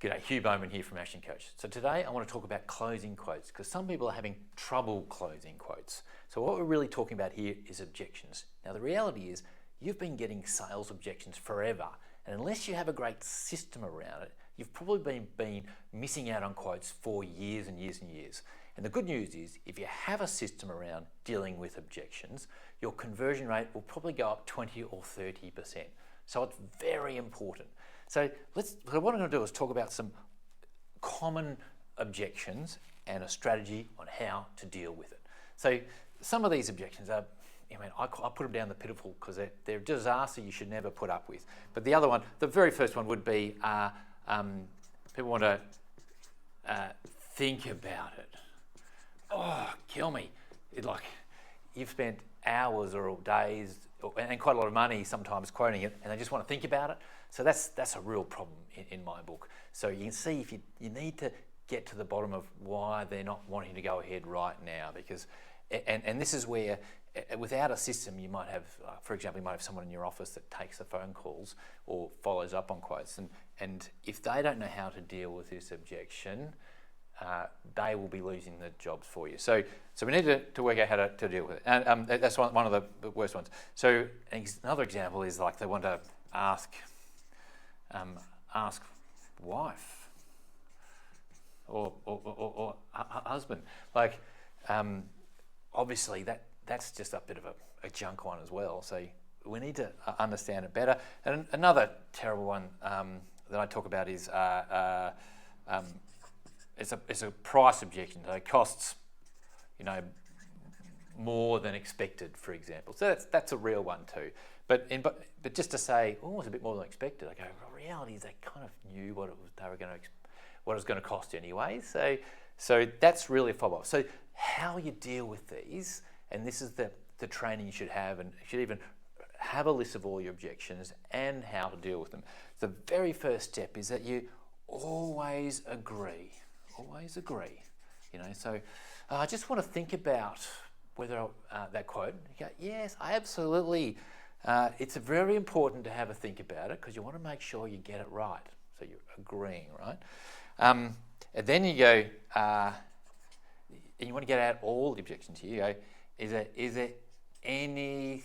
G'day, Hugh Bowman here from Action Coach. So today I want to talk about closing quotes because some people are having trouble closing quotes. So what we're really talking about here is objections. Now the reality is you've been getting sales objections forever, and unless you have a great system around it, you've probably been missing out on quotes for years and years and years. And the good news is if you have a system around dealing with objections, your conversion rate will probably go up 20 or 30%. So it's very important. So what I'm going to do is talk about some common objections and a strategy on how to deal with it. So some of these objections are, I put them down the pitiful because they're a disaster you should never put up with. But the other one, the very first one would be people want to think about it. Oh, kill me. You've spent hours or days and quite a lot of money sometimes quoting it, and they just want to think about it. So that's a real problem in my book. So you can see if you need to get to the bottom of why they're not wanting to go ahead right now, because and this is where without a system you might have, for example, you might have someone in your office that takes the phone calls or follows up on quotes, and if they don't know how to deal with this objection, they will be losing the jobs for you. So we need to work out how to deal with it. And that's one of the worst ones. So another example is like they want to ask wife or husband. Obviously that's just a bit of a junk one as well. So we need to understand it better. And another terrible one that I talk about is it's a price objection. So it costs, more than expected, for example. So that's a real one too. But just to say, oh, it's a bit more than expected. I go, well, reality is they kind of knew what it was going to cost anyway. So that's really a follow-up. So how you deal with these, and this is the training you should have, and you should even have a list of all your objections and how to deal with them. The very first step is that you always agree. Always agree. So I just want to think about whether that quote. You go, yes, absolutely. It's very important to have a think about it because you want to make sure you get it right. So you're agreeing, right? And then you go, and you want to get out all the objections here. You go, is there anything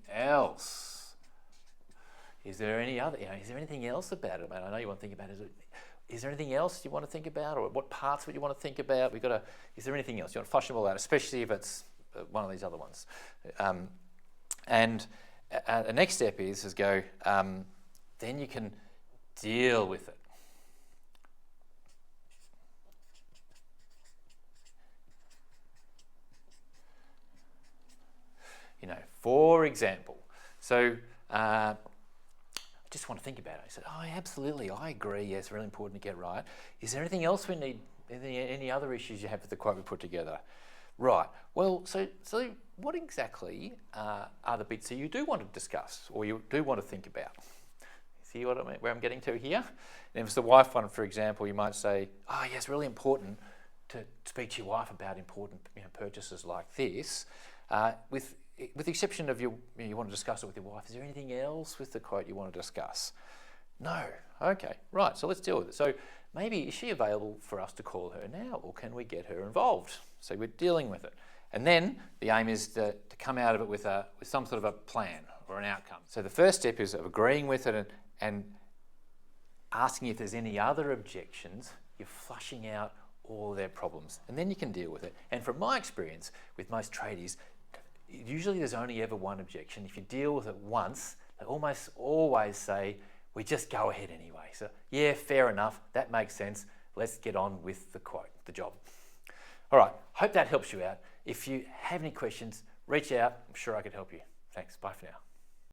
else? Is there any other? Is there anything else about it? I know you want to think about it. Is there anything else you want to think about, or what parts of it you want to think about? Is there anything else? You want to flush them all out, especially if it's one of these other ones. And the next step is go, then you can deal with it. For example, so I just want to think about it. I said, oh, absolutely, I agree. Yes, it's really important to get right. Is there anything else we need? Any other issues you have with the quote we put together? Right. Well, so what exactly are the bits that you do want to discuss or you do want to think about? See what I mean? Where I'm getting to here? And if it's the wife one, for example, you might say, oh, yeah, it's really important to speak to your wife about important purchases like this. With the exception of you want to discuss it with your wife, is there anything else with the quote you want to discuss? No. Okay, right, so let's deal with it. So maybe is she available for us to call her now, or can we get her involved? So we're dealing with it. And then the aim is to come out of it with some sort of a plan or an outcome. So the first step is of agreeing with it and asking if there's any other objections. You're flushing out all their problems, and then you can deal with it. And from my experience with most tradies, usually there's only ever one objection. If you deal with it once, they almost always say, we just go ahead anyway. So yeah, fair enough, that makes sense. Let's get on with the quote, the job. All right, hope that helps you out. If you have any questions, reach out. I'm sure I could help you. Thanks, bye for now.